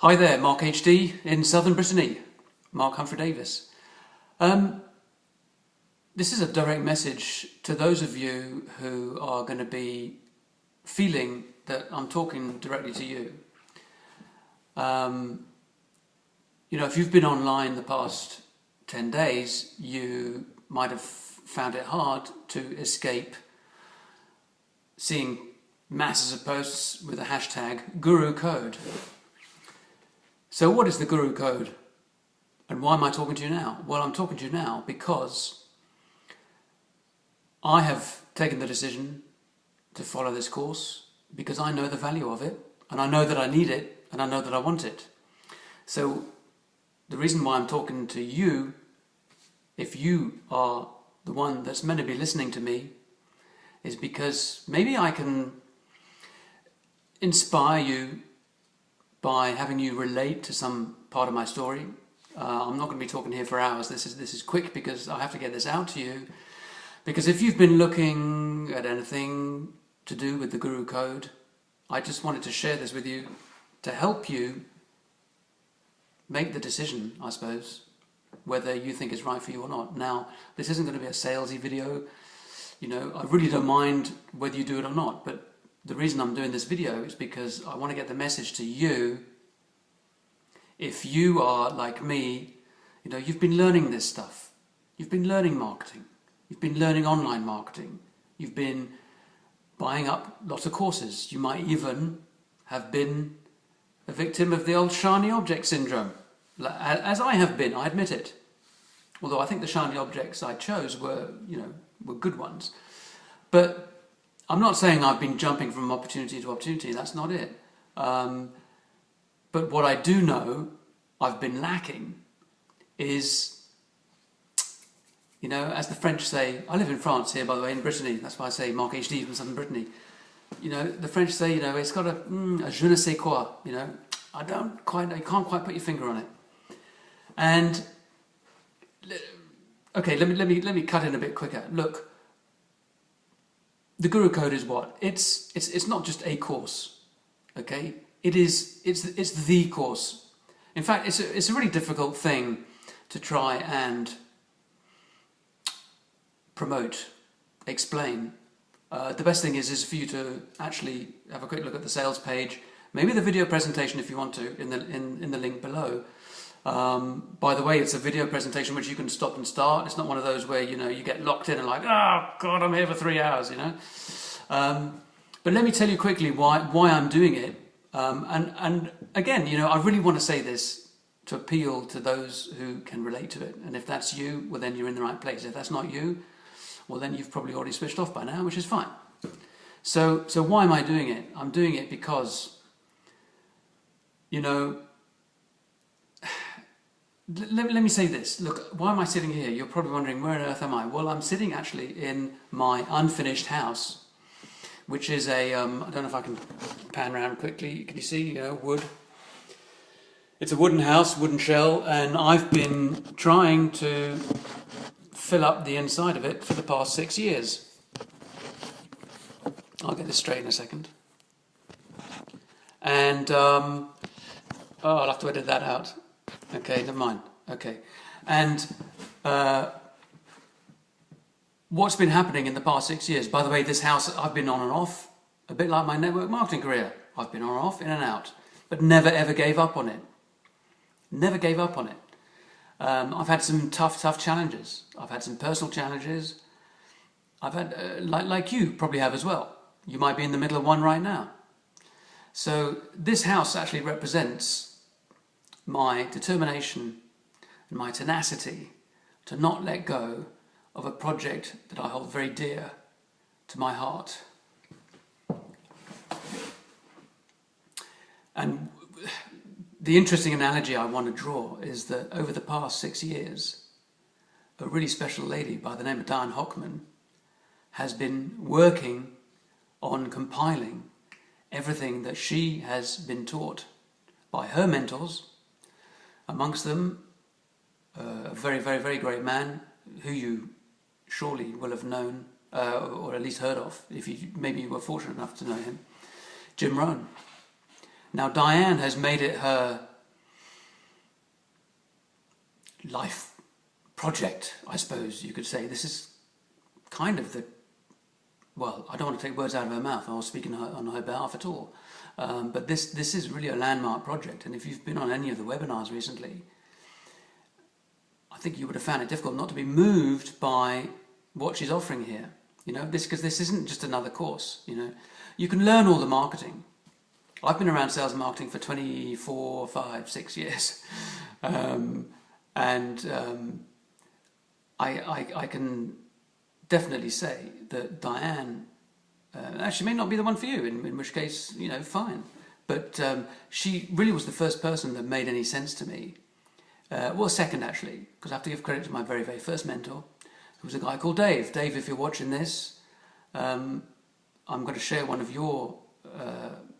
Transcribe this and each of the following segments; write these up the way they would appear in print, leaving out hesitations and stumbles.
Hi there, Mark HD in southern Brittany, Mark Homfray-Davies. This is a direct message to those of you who are going to be feeling that I'm talking directly to you. If you've been online the past 10 days, you might have found it hard to escape seeing masses of posts with the hashtag Guru Code. So what is the Guru Code? And why am I talking to you now? Well, I'm talking to you now because I have taken the decision to follow this course because I know the value of it, and I know that I need it, and I know that I want it. So the reason why I'm talking to you, if you are the one that's meant to be listening to me, is because maybe I can inspire you by having you relate to some part of my story. I'm not going to be talking here for hours. This is quick because I have to get this out to you. Because if you've been looking at anything to do with the Guru Code, I just wanted to share this with you to help you make the decision, I suppose, whether you think it's right for you or not. Now, this isn't going to be a salesy video. I really don't mind whether you do it or not, but the reason I'm doing this video is because I want to get the message to you. If you are like me, you've been learning this stuff. You've been learning marketing. You've been learning online marketing. You've been buying up lots of courses. You might even have been a victim of the old shiny object syndrome, as I have been, I admit it. Although I think the shiny objects I chose were good ones. But I'm not saying I've been jumping from opportunity to opportunity, that's not it. But what I do know I've been lacking is, as the French say, I live in France here, by the way, in Brittany, that's why I say Mark HD from southern Brittany. The French say, it's got a je ne sais quoi, you can't quite put your finger on it. And, okay, let me cut in a bit quicker. Look, the Guru Code is what? It's not just a course, okay? It's the course. In fact, it's a really difficult thing to try and promote, explain. The best thing is for you to actually have a quick look at the sales page, maybe the video presentation if you want to, in the link below. By the way, it's a video presentation which you can stop and start. It's not one of those where you get locked in and like, oh God, I'm here for 3 hours. But let me tell you quickly why I'm doing it. And again, I really want to say this to appeal to those who can relate to it. And if that's you, well then you're in the right place. If that's not you, well then you've probably already switched off by now, which is fine. So why am I doing it? I'm doing it because, let me say this. Look, why am I sitting here? You're probably wondering, where on earth am I? Well, I'm sitting actually in my unfinished house, which is I don't know if I can pan around quickly. Can you see, wood? It's a wooden house, wooden shell, and I've been trying to fill up the inside of it for the past 6 years. I'll get this straight in a second. And, I'll have to edit that out. Okay, never mind. Okay. And what's been happening in the past 6 years? By the way, this house, I've been on and off, a bit like my network marketing career. I've been on and off, in and out, but never ever gave up on it. Never gave up on it. I've had some tough challenges. I've had some personal challenges. I've had, like you probably have as well. You might be in the middle of one right now. So this house actually represents my determination and my tenacity to not let go of a project that I hold very dear to my heart. And the interesting analogy I want to draw is that over the past 6 years, a really special lady by the name of Diane Hockman has been working on compiling everything that she has been taught by her mentors, amongst them a very, very, very great man who you surely will have known, or at least heard of, if you maybe were fortunate enough to know him, Jim Rohn. Now Diane has made it her life project, I suppose you could say. This is kind of the, well, I don't want to take words out of her mouth. I was speaking on her behalf at all. But this is really a landmark project. And if you've been on any of the webinars recently, I think you would have found it difficult not to be moved by what she's offering here. You know, because this isn't just another course. You know, you can learn all the marketing. I've been around sales and marketing for 24, 5, 6 years. I can definitely say that Diane actually may not be the one for you, in which case, you know, fine. But she really was the first person that made any sense to me. Well, second, actually, because I have to give credit to my very, very first mentor, who was a guy called Dave. Dave, if you're watching this, I'm going to share one of your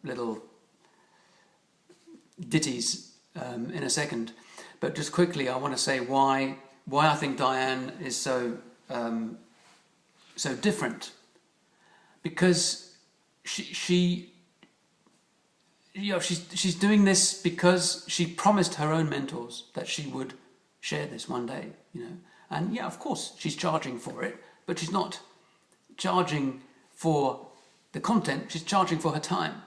little ditties in a second. But just quickly, I want to say why I think Diane is so different. Because she's doing this because she promised her own mentors that she would share this one day, you know. And yeah, of course, she's charging for it, but she's not charging for the content, she's charging for her time.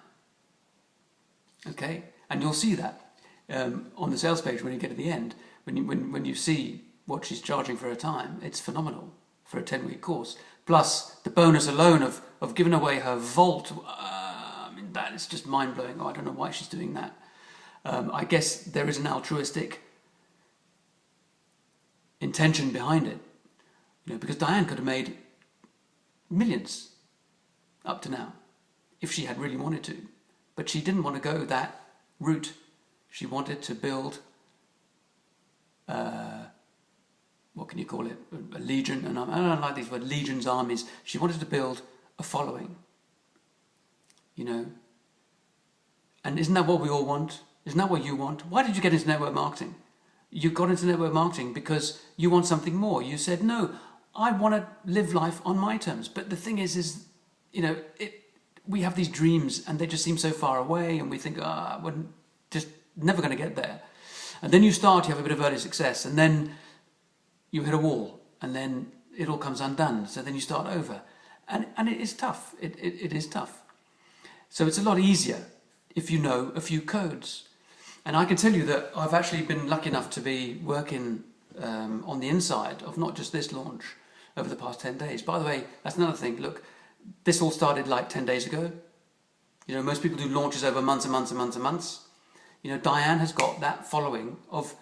Okay? And you'll see that on the sales page when you get to the end. When you see what she's charging for her time, it's phenomenal for a 10-week course. Plus, the bonus alone of giving away her vault, I mean, that is just mind-blowing. Oh, I don't know why she's doing that. I guess there is an altruistic intention behind it. You know, because Diane could have made millions up to now if she had really wanted to. But she didn't want to go that route. She wanted to build, what can you call it, a legion, and I don't like these words, legions, armies. She wanted to build a following, you know. And isn't that what we all want? Isn't that what you want? Why did you get into network marketing? You got into network marketing because you want something more. You said, no, I want to live life on my terms. But the thing is you know, we have these dreams and they just seem so far away, and we think, we're just never going to get there. And then you have a bit of early success, and then you hit a wall, and then it all comes undone. So then you start over. And it is tough. It is tough. So it's a lot easier if you know a few codes. And I can tell you that I've actually been lucky enough to be working on the inside of not just this launch over the past 10 days. By the way, that's another thing. Look, this all started like 10 days ago. You know, most people do launches over months and months and months and months. You know, Diane has got that following of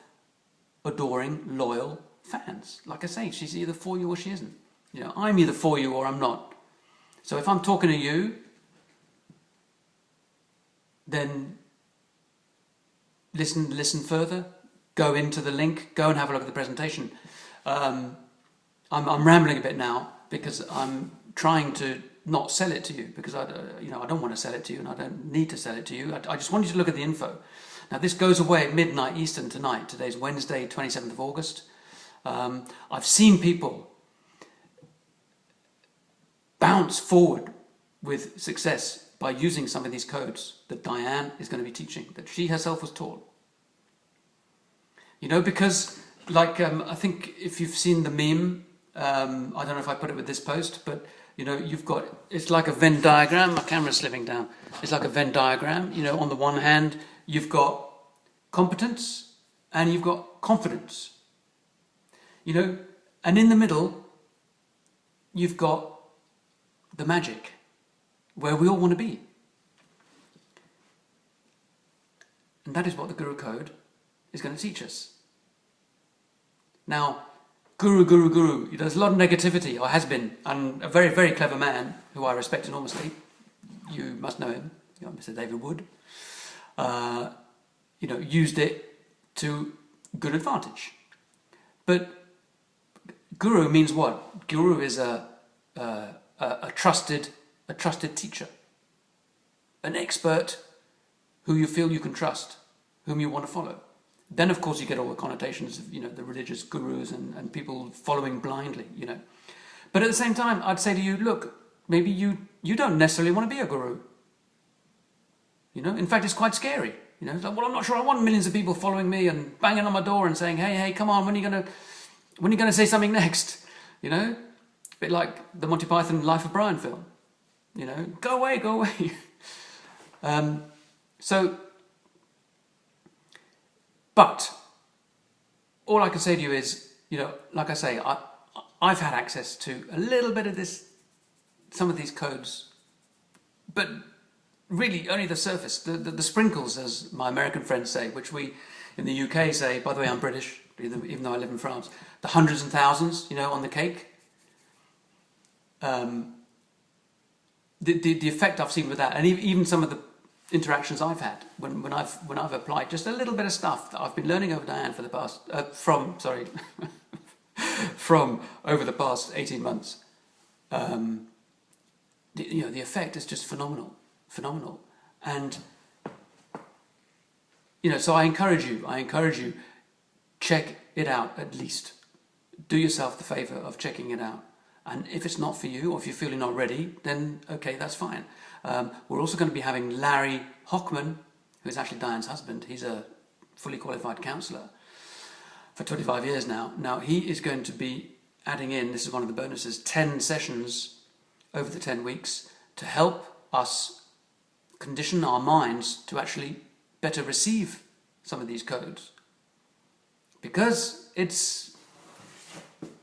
adoring, loyal fans. Like I say, she's either for you or she isn't. You know, I'm either for you or I'm not. So if I'm talking to you, then listen further, go into the link, go and have a look at the presentation. I'm rambling a bit now because I'm trying to not sell it to you, because I don't want to sell it to you, and I don't need to sell it to you. I just want you to look at the info. Now, this goes away at midnight Eastern tonight. Today's Wednesday, 27th of August. I've seen people bounce forward with success by using some of these codes that Diane is going to be teaching, that she herself was taught. You know, because, like, I think if you've seen the meme, I don't know if I put it with this post, but, you know, it's like a Venn diagram. My camera's slipping down. It's like a Venn diagram. You know, on the one hand, you've got competence and you've got confidence. You know, and in the middle, you've got the magic, where we all want to be. And that is what the Guru Code is going to teach us. Now, Guru, there's a lot of negativity, or has been, and a very, very clever man, who I respect enormously, you must know him, Mr. David Wood, used it to good advantage. But Guru means what? Guru is a trusted teacher, an expert who you feel you can trust, whom you want to follow. Then, of course, you get all the connotations of, the religious gurus and people following blindly, But at the same time, I'd say to you, look, maybe you don't necessarily want to be a guru. In fact, it's quite scary. You know, it's like, well, I'm not sure I want millions of people following me and banging on my door and saying, hey, come on, when are you gonna say something next? You know, a bit like the Monty Python Life of Brian film. You know, go away. But all I can say to you is, you know, like I say, I've had access to a little bit of some of these codes, but really only the surface, the sprinkles, as my American friends say, which we in the UK say, by the way, I'm British, even though I live in France, the hundreds and thousands, you know, on the cake. The effect I've seen with that, and even some of the interactions I've had when I've applied just a little bit of stuff that I've been learning over Diane for the past from over the past 18 months. You know, the effect is just phenomenal, and you know, so I encourage you, check it out at least. Do yourself the favour of checking it out. And if it's not for you, or if you feel you're not ready, then okay, that's fine. We're also going to be having Larry Hochman, who is actually Diane's husband. He's a fully qualified counsellor for 25 years now. Now, he is going to be adding in, this is one of the bonuses, 10 sessions over the 10 weeks to help us condition our minds to actually better receive some of these codes. Because it's,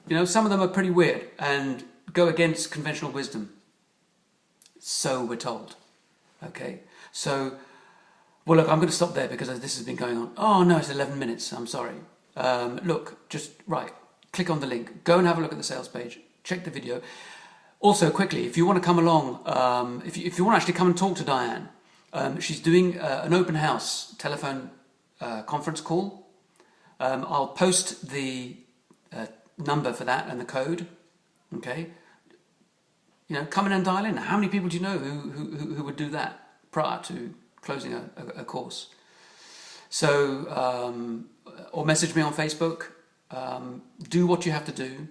you know, some of them are pretty weird and go against conventional wisdom. So we're told. Okay, so, well, look, I'm going to stop there because this has been going on. Oh, no, it's 11 minutes. I'm sorry. Look, just, right, click on the link. Go and have a look at the sales page. Check the video. Also, quickly, if you want to come along, if you want to actually come and talk to Diane, she's doing an open house telephone conference call. I'll post the number for that and the code. Okay, you know, come in and dial in. How many people do you know who would do that prior to closing a course? So, or message me on Facebook. Do what you have to do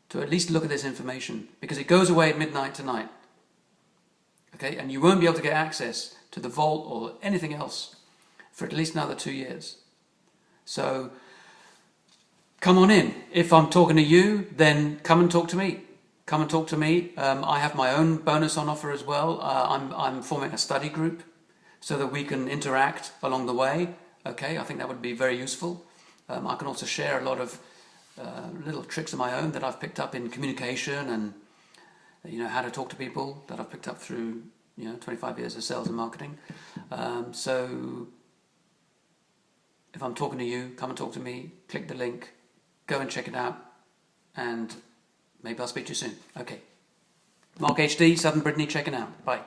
to at least look at this information, because it goes away at midnight tonight. Okay, and you won't be able to get access to the vault or anything else for at least another 2 years. So come on in. If I'm talking to you, then come and talk to me. Come and talk to me. I have my own bonus on offer as well. I'm forming a study group so that we can interact along the way. Okay, I think that would be very useful. I can also share a lot of little tricks of my own that I've picked up in communication and, you know, how to talk to people that I've picked up through, you know, 25 years of sales and marketing. So if I'm talking to you, come and talk to me. Click the link. Go and check it out, and maybe I'll speak to you soon. Okay. Mark HD, Southern Brittany, checking out. Bye.